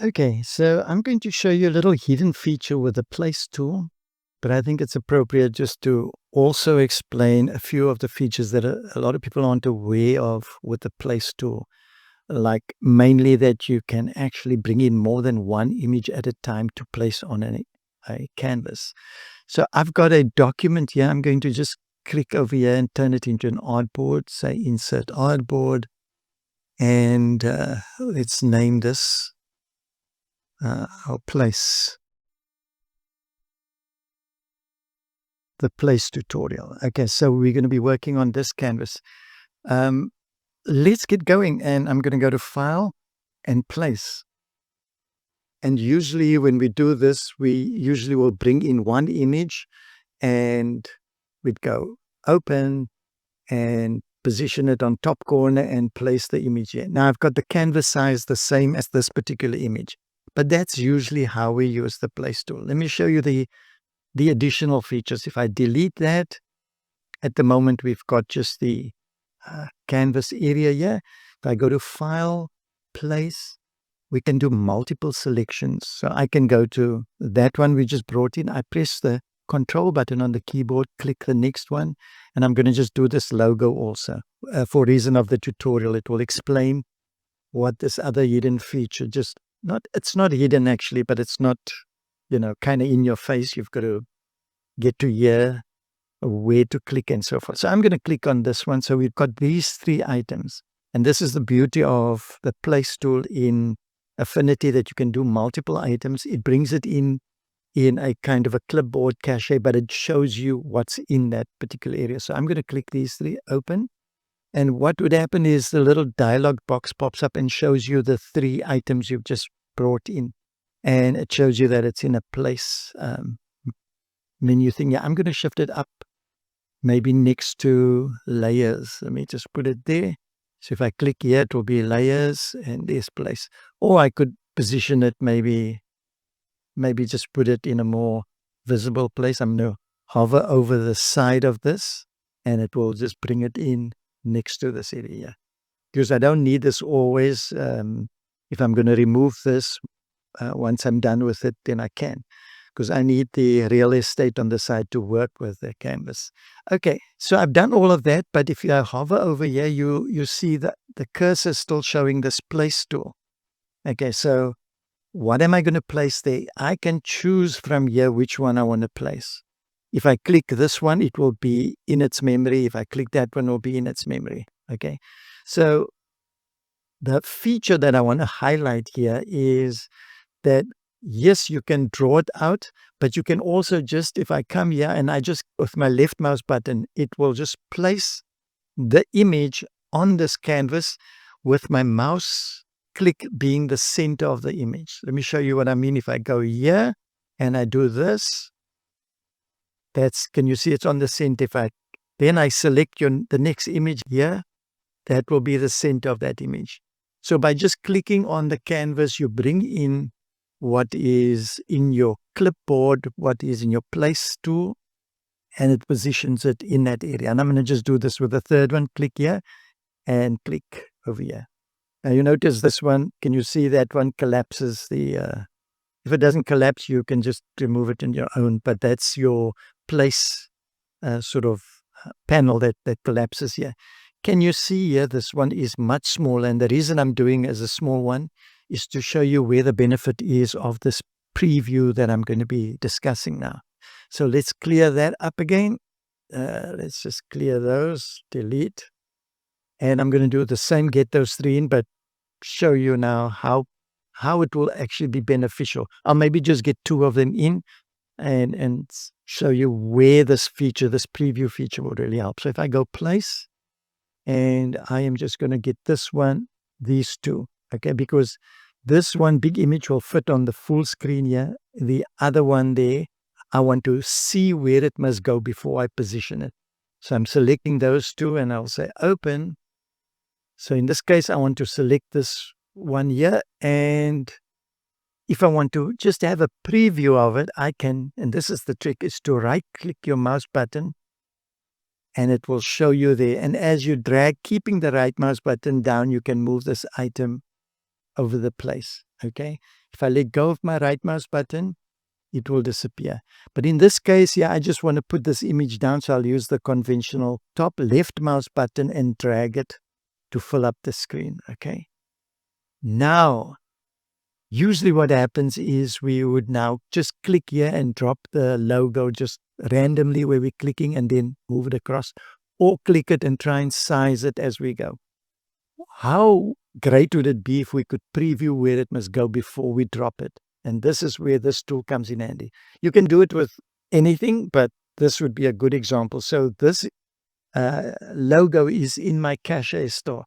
Okay, so I'm going to show you a little hidden feature with the place tool, but I think it's appropriate just to also explain a few of the features that a lot of people aren't aware of with the place tool. Like mainly that you can actually bring in more than one image at a time to place on a canvas. So I've got a document here. I'm going to just click over here and turn it into an artboard, say insert artboard, and let's name this our place. The place tutorial. Okay, so we're going to be working on this canvas. Um, let's get going, and I'm going to go to File and Place. And usually when we do this, we usually will bring in one image and we'd go Open and position it on top corner and place the image here. Now I've got the canvas size the same as this particular image, but that's usually how we use the Place tool. Let me show you the additional features. If I delete that, at the moment, we've got just the canvas area here. If I go to File, Place, we can do multiple selections. So I can go to that one we just brought in. I press the Control button on the keyboard, click the next one, and I'm going to just do this logo also. For reason of the tutorial, it will explain what this other hidden feature, it's not hidden actually, but it's not, kind of in your face. You've got to get to here, where to click and so forth. So I'm going to click on this one. So we've got these three items. And this is the beauty of the Place tool in Affinity, that you can do multiple items. It brings it in a kind of a clipboard cache, but it shows you what's in that particular area. So I'm going to click these three, Open. And what would happen is the little dialog box pops up and shows you the three items you've just brought in. And it shows you that it's in a Place menu thing. Yeah, I'm going to shift it up, maybe next to layers. Let me just put it there. So if I click here, it will be layers and this Place. Or I could position it, maybe just put it in a more visible place. I'm going to hover over the side of this and it will just bring it in next to this area. Because I don't need this always. If I'm going to remove this, once I'm done with it, then I can. Because I need the real estate on the side to work with the canvas. Okay, so I've done all of that, but if I hover over here, you see that the cursor is still showing this Place tool. Okay, so what am I going to place there? I can choose from here which one I want to place. If I click this one, it will be in its memory. If I click that one, it will be in its memory. Okay, so the feature that I want to highlight here is that yes, you can draw it out, but you can also just, if I come here and I just, with my left mouse button, it will just place the image on this canvas with my mouse click being the center of the image. Let me show you what I mean. If I go here and I do this, can you see it's on the center? Then I select the next image here, that will be the center of that image. So by just clicking on the canvas, you bring in what is in your clipboard, what is in your Place tool, and it positions it in that area. And I'm going to just do this with the third one. Click here and click over here. Now you notice this one, can you see that one collapses if it doesn't collapse, you can just remove it in your own, but that's your Place panel that collapses here. Can you see here, this one is much smaller, and the reason I'm doing as a small one is to show you where the benefit is of this preview that I'm going to be discussing now. So let's clear that up again. Let's just clear those, delete. And I'm going to do the same, get those three in, but show you now how it will actually be beneficial. I'll maybe just get two of them in and show you where this preview feature will really help. So if I go Place, and I am just going to get this one, these two, okay, because this one big image will fit on the full screen here. The other one there, I want to see where it must go before I position it. So I'm selecting those two and I'll say Open. So in this case, I want to select this one here. And if I want to just have a preview of it, I can, and this is the trick, is to right click your mouse button and it will show you there. And as you drag, keeping the right mouse button down, you can move this item over the place. Okay. If I let go of my right mouse button, it will disappear. But in this case, yeah, I just want to put this image down. So I'll use the conventional top left mouse button and drag it to fill up the screen. Okay. Now, usually what happens is we would now just click here and drop the logo just randomly where we're clicking and then move it across, or click it and try and size it as we go. How great would it be if we could preview where it must go before we drop it? And this is where this tool comes in handy. You can do it with anything, but this would be a good example. So this logo is in my cache store.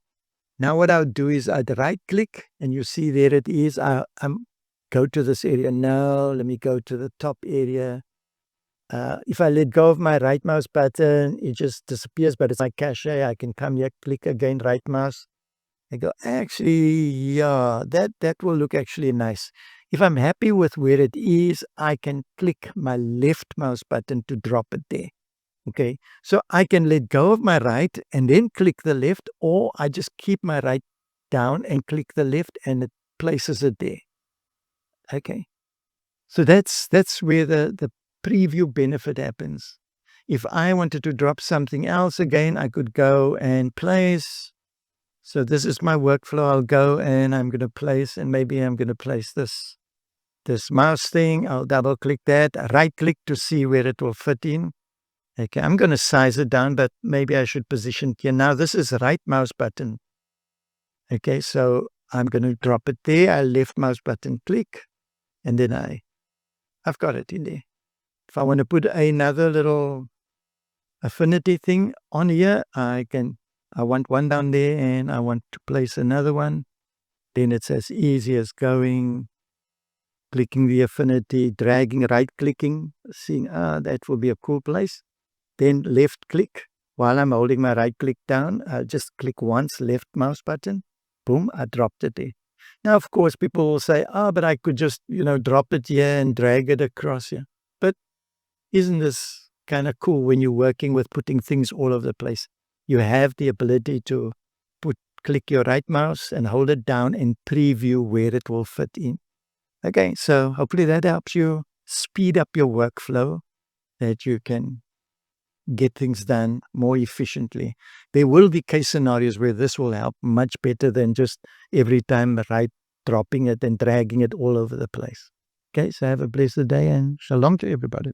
Now what I would do is I'd right click and you see there it is. I'm go to this area. Now let me go to the top area. If I let go of my right mouse button, it just disappears, but it's my cache. I can come here, click again, right mouse. I go, actually, yeah, that will look actually nice. If I'm happy with where it is, I can click my left mouse button to drop it there. Okay, so I can let go of my right and then click the left, or I just keep my right down and click the left and it places it there. Okay, so that's where the preview benefit happens. If I wanted to drop something else again, I could go and place. So this is my workflow. I'll go and I'm going to place, and maybe I'm going to place this mouse thing. I'll double click that, right click to see where it will fit in. Okay, I'm going to size it down, but maybe I should position it here. Now this is right mouse button. Okay, so I'm going to drop it there. I left mouse button click, and then I've got it in there. If I want to put another little affinity thing on here, I want one down there and I want to place another one. Then it's as easy as going, clicking the affinity, dragging, right clicking, seeing, that will be a cool place. Then left click. While I'm holding my right click down, I'll just click once, left mouse button. Boom, I dropped it there. Now, of course, people will say, but I could just, drop it here and drag it across here. But isn't this kind of cool when you're working with putting things all over the place? You have the ability to click your right mouse and hold it down and preview where it will fit in. Okay, so hopefully that helps you speed up your workflow, that you can get things done more efficiently. There will be case scenarios where this will help much better than just every time dropping it and dragging it all over the place. Okay, so have a blessed day and shalom to everybody.